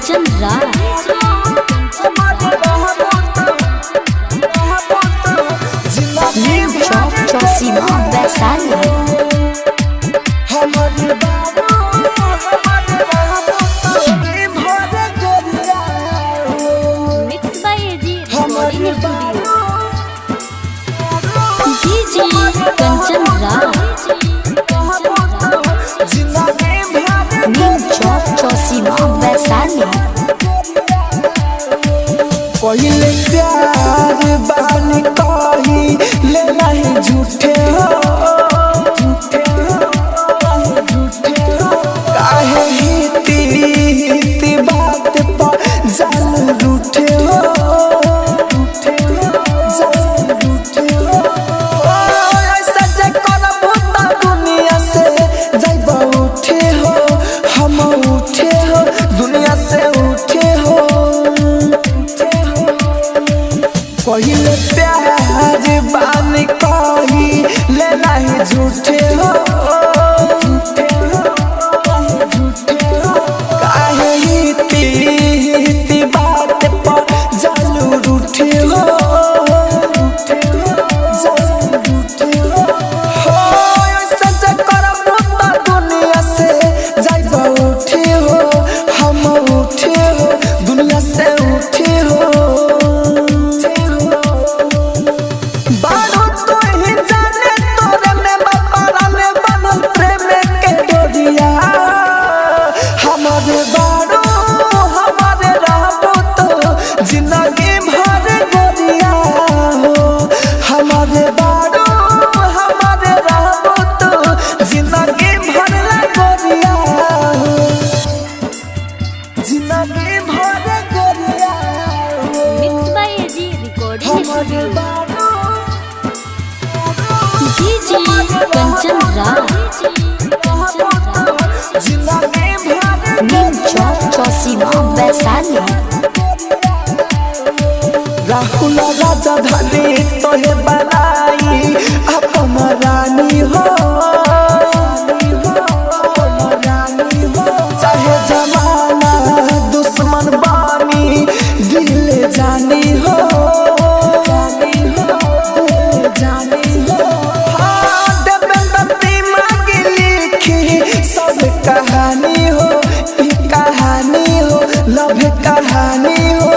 Kanchan Raj Chausima Vaishali. Mix by AG recording studio. DJ Kanchan Raj Chausima Vaishali. पहले प्यार बानी कही ले नहीं झूठे हो काहे हिती बात पर जान रूठे हो ऐसा जे करब त दुनिया से जाइब उठे हो हम उठे हो दुनिया से उठे हो। पहले प्यार बानी कही ले नहीं झूठे हो काहे हिती बात पर जालू रूठे हो ऐसा जे करब त दुनिया से जाइब उठे हो हम उठे हो दुनिया से उठे हो। जिंदगी भर गोरिया हो हमारे बारो हमारे रहबो तो जिंदगी भर गोरिया हो जिंदगी भर गोरिया हो। Mix by AG recording studio. DJ Kanchan Raj जिंदगी भर चौसीमा वैशाली। राहुल राजधानी तोहे बनाई अपन रानी हो चाहे जमाना दुश्मन बानी दिल जानी हो सब कहानी हो कहानी हो लव कहानी हो।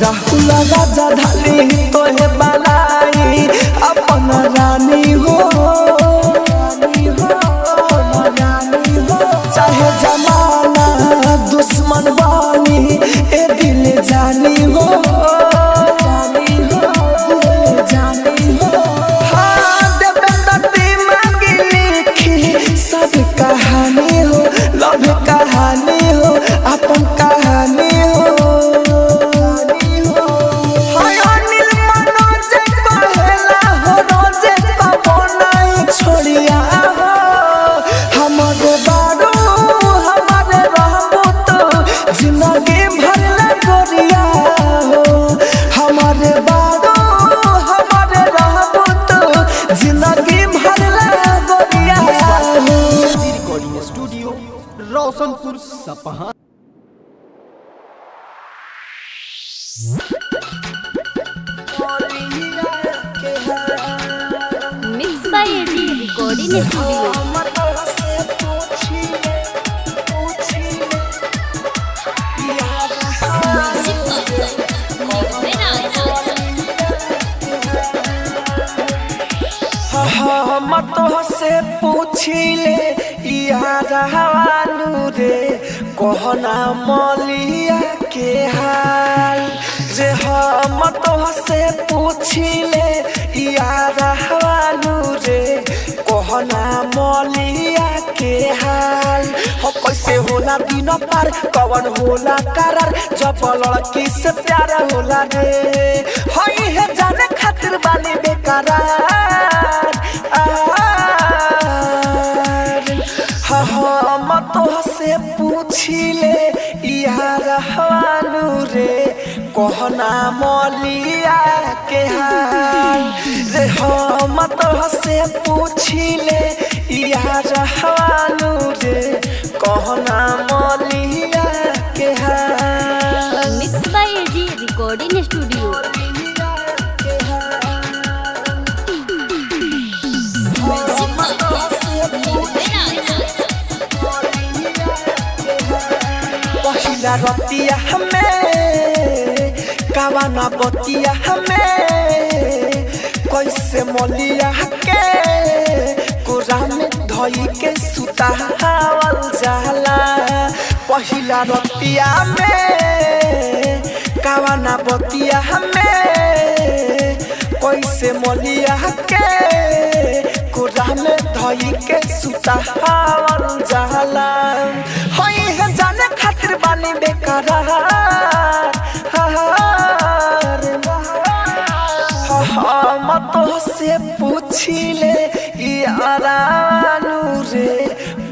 राहुल राजधानी तोहे बनाई अपन रानी हो चाहे जमाना दुश्मन बानी ए दिल जानी हो हाँ देवेंद्र दिमागी लिखी सब कहानी हो लव कहानी हो अपन कहानी हो। जिंदगी भर गोरिया हो हमारे बारो हमारे रहबो तो जिंदगी भर गोरिया हो। Recording studio Roshanpur Sapaha. Mix by AG recording studio. हम तो से पूछिले यार हवालू रे कहना मलिया के हाल जे हम तो से पूछिले यार हवालू रे कहना मलिया के हाल हो कैसे होला दिन पार कवन होला करार जब लड़की से प्यार होला रे हई है जाने खातिर बानी बेकरार हम तो से पूछिले यार हालू रे कहना मलिया के हाल रे हम तो से पूछिले यार हालू रे कहना मलिया के हाल। Mix by AG recording studio. पहिला रतिया हमें कावाना बतिया हमें कैसे मलिया के कोरा में धई के सुतावल जाला। पहिला रतिया में कावाना बतिया हमें कैसे मलिया के कोरा में धई के सुतावल जाला। होई है जाने खातिर बानी बेकरार हम तो से पूछिले यारानू रे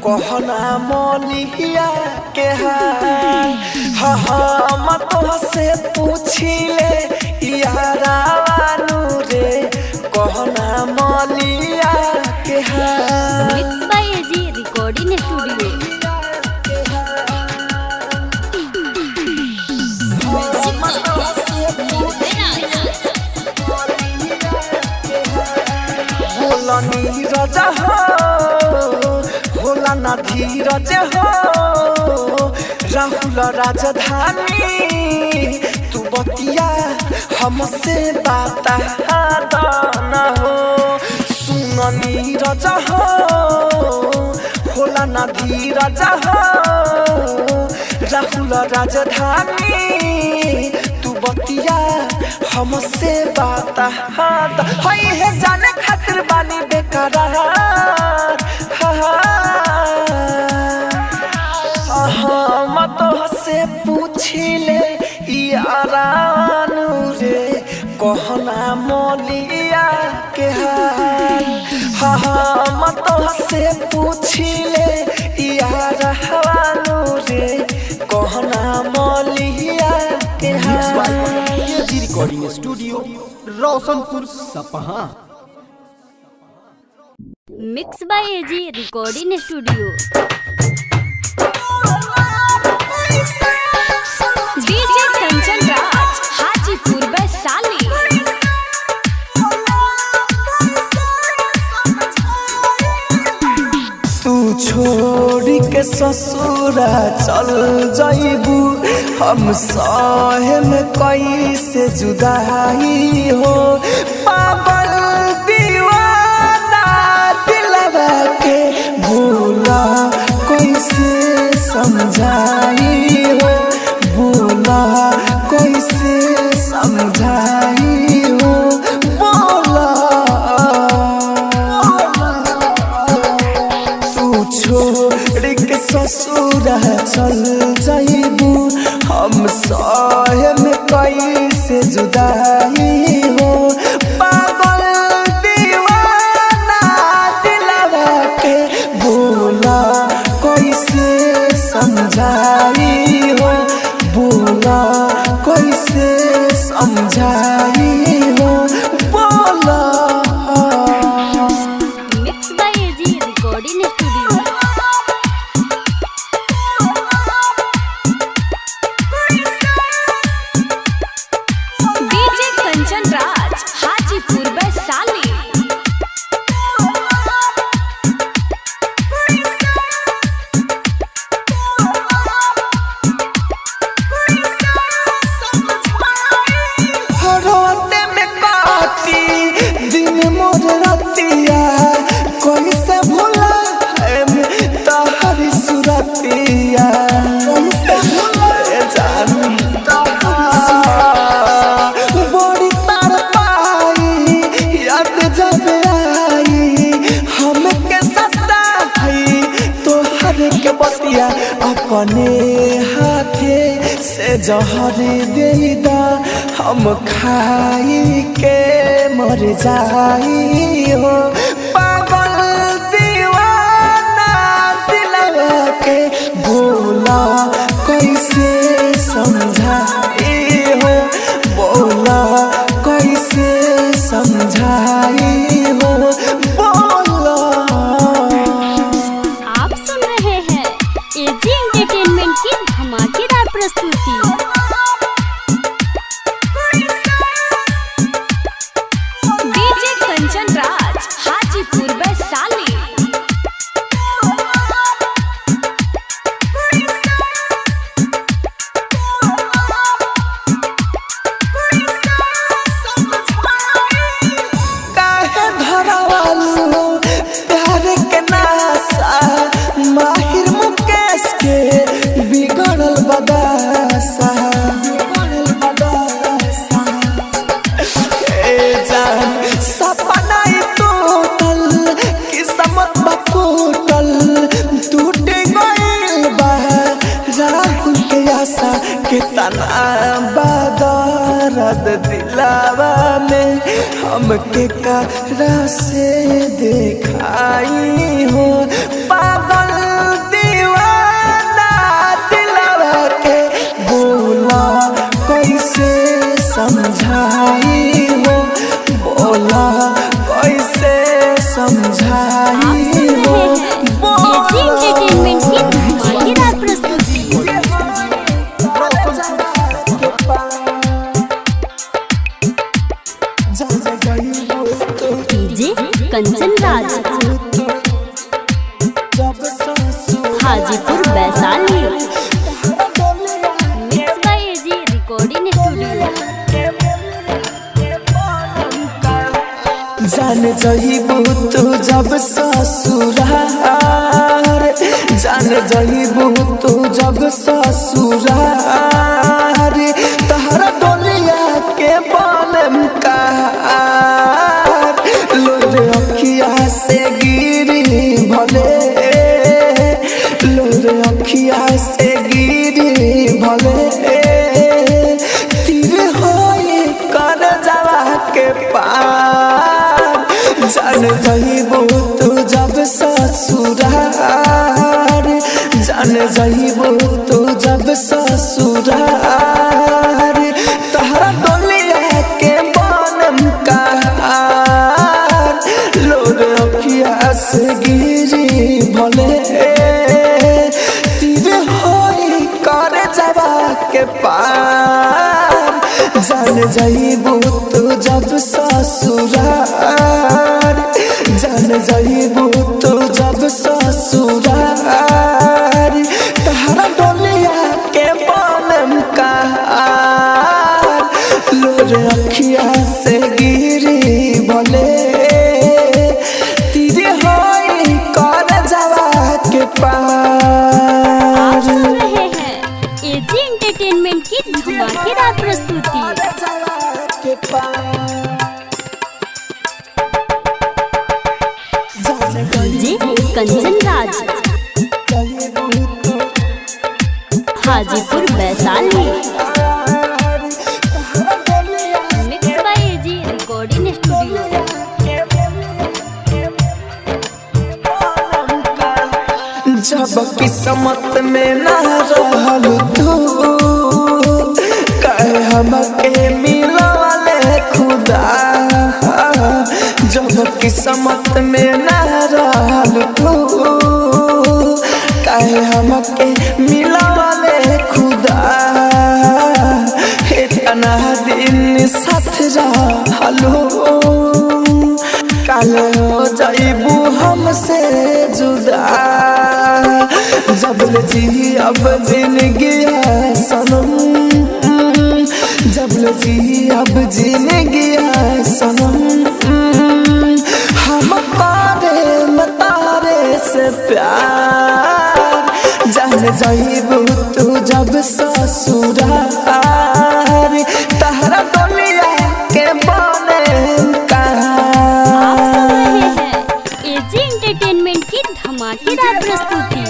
कहना मलिया के हाल। हम तो से पूछिले यारानू रे कहना मलिया के हाल। Mix by AG recording studio. होला नीरज हो होला ना धीरज हो राहुल राजधानी तू बतिया हमसे बाता न हो। सुन नीरज हो होला ना धीरज हो राहुल राजधानी तू बतिया हमसे बाता हई है जाने खातिर बानी बेकरार। हम तो से पूछिले यारानू रे कहना मलिया के हाल। हम तो से पूछिले यारानू रे कहना मलिया के हाल। AG recording studio Roshanpur Sapaha. Mix by AG recording studio. DJ Kanchan Raj Hajipur Vaishali. तू छोड़ के ससुरा चल जाइबू हम सहे में कैसे जुदाई हो। पागल दीवाना दिलवा के भूला कैसे समझाई हो। भूला कैसे समझाई हो। बोला तू छोड़ के ससुरा चल जाइबू हम सहे में कैसे जुदाई हो। पागल दीवाना दिलवा के भूला कैसे समझाई हो। भूला कैसे समझाई हो। बोला mix by AG recording studio. DJ Kanchan Raj Hajipur Vaishali. रोते में काटी दिन मोर रतिया कैसे भूला तहरी सुरतिया। कैसे भूला जानू बड़ी तार पाई याद जब आई हम के सताई तोहर के बतिया अपने हाथे से जहर दे दा हम खाई के मर जाई हो। पागल दीवाना दिलवा के भूला कैसे समझाई हो। बोला कैसे समझाई हो। बोला आप सुन रहे हैं दर्द दिलावा में हमके करा से दिखाई हो पागल दीवाना दिलावा के बोला कैसे समझाई हो बोला कैसे समझाई हो एंटरटेनमेंट की धमाकेदार प्रस्तुति। DJ Kanchan Raj Hajipur Vaishali. Mix by AG recording studio. जान जहिबू तू जब ससुरार जान जहिबू तू जब ससुरार तहरा डोलिया के बनम कार लोर अखिया से गिरी भले लोर अखिया से गिरी भले तीर होई कर जावा के पार जान जहिबू तू जब ससुरार जान जहिबू तू जब ससुरार तहरा डोलिया के बनम कार लोर अखिया से गिरी भले तीर होई कर जावा के पार जान जहिबू तू जब ससुरार जान जहिबू तू जब ससुरार तहरा डोलिया के बनम कार लोर अखिया से गिरी भले तीर होई कर जावा के पार। आप सुन रहे हैं एजी एंटरटेनमेंट की धमाकेदार प्रस्तुति। DJ Kanchan Raj Hajipur Vaishali. Mix by AG recording studio. जब किस्मत में ना रहल तू कहे हमके मिलवाले खुदा जब किस्मत में ना रहल तू कहे हमके मिलवाले खुदा इतना दिन साथ रहलो काल हो जाइबू हमसे जुदा जबल जी अब जिंदगी है सनम जबल जी अब जिंदगी है सनम हम तारे मतारे से प्यार जान जाइबू तू जब ससुरार तहरा डोलिया के बने एजी एंटरटेनमेंट की धमाकेदार प्रस्तुति।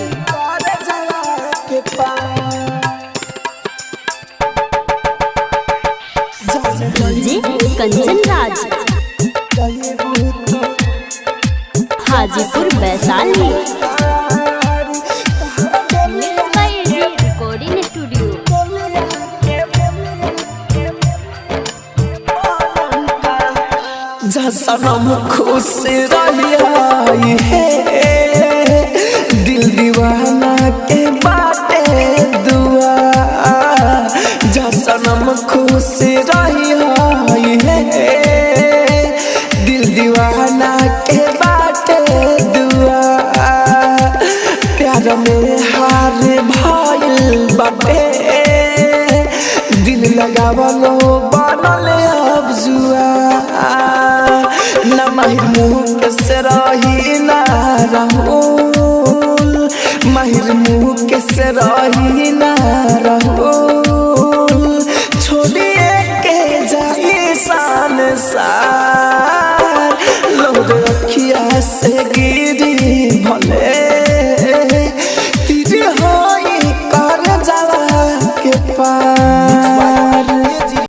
DJ Kanchan Raj Hajipur Vaishali. Mix by AG recording studio. सनम खुश रहिया है दिल दीवाना के बाटे दुआ जा सनम खुश रहिया है दिल दीवाना के बाटे दुआ प्यार में हार भइल बाटे दिल लगावलो बनल अब जुआ न माहिर मुँह कैसे रही ना राहुल माहिर मुँह कैसे रही ना राहुल